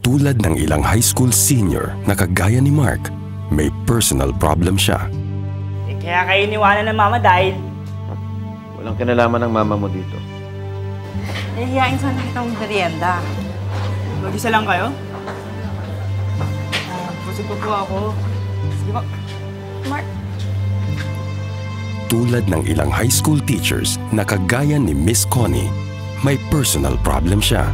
Tulad ng ilang high school senior na kagaya ni Mark, may personal problem siya. Kaya kayo iniwanan ng mama dahil... Walang kinalaman ng mama mo dito. Hihiyain sana kitang merienda. Mag-isa lang kayo? Busog po ako. Sige po. Mark. Tulad ng ilang high school teachers na kagaya ni Miss Connie, may personal problem siya.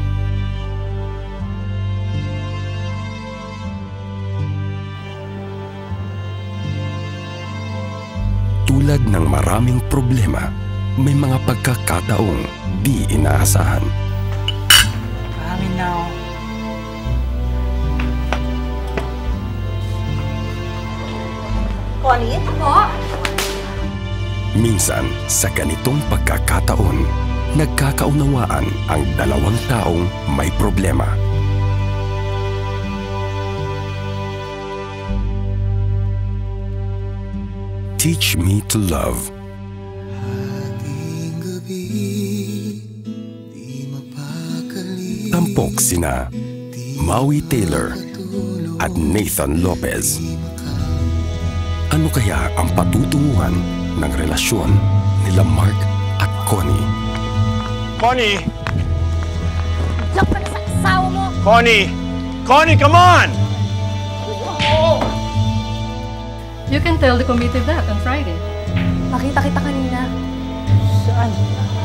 Tulad ng maraming problema, may mga pagkakataong di inaasahan. Amin na ako. Connie? Po? Minsan, sa ganitong pagkakataon, nagkakaunawaan ang dalawang taong may problema. Teach Me to Love. Tampok sina Maui Taylor at Nathan Lopez. Ano kaya ang patutunguhan ng relasyon nila Mark at Connie? Connie! Diyan ka na sa asawa mo! Connie! Connie, come on! You can tell the committee that on Friday. Nakita kita kanina. Saan?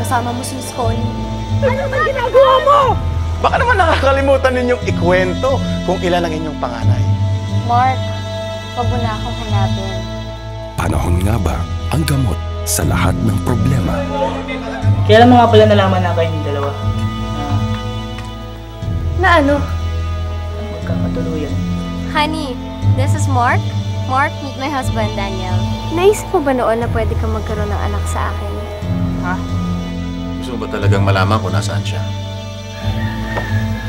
Kasama mo si Miss Connie. Ano ba ginagawa mo? Baka naman nakakalimutan ninyong ikwento kung ilan ang inyong panganay. Mark, wag mo na akong hanapin. Panahon nga ba ang gamot sa lahat ng problema? Kailan mo nga pala nalaman na kayong dalawa? Na ano? Magkakatuluyan. Honey, this is Mark. Mark, meet my husband, Daniel. Naisip mo ba noon na pwede kang magkaroon ng anak sa akin? Ha? Gusto mo ba talagang malaman kung nasaan siya?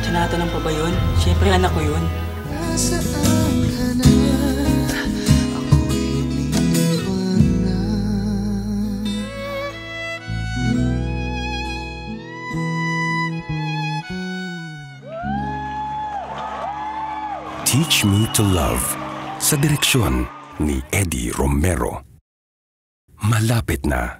Tinatanong pa ba yun? Siyempre anak ko yun. Teach Me to Love sa direksyon ni Eddie Romero. Malapit na.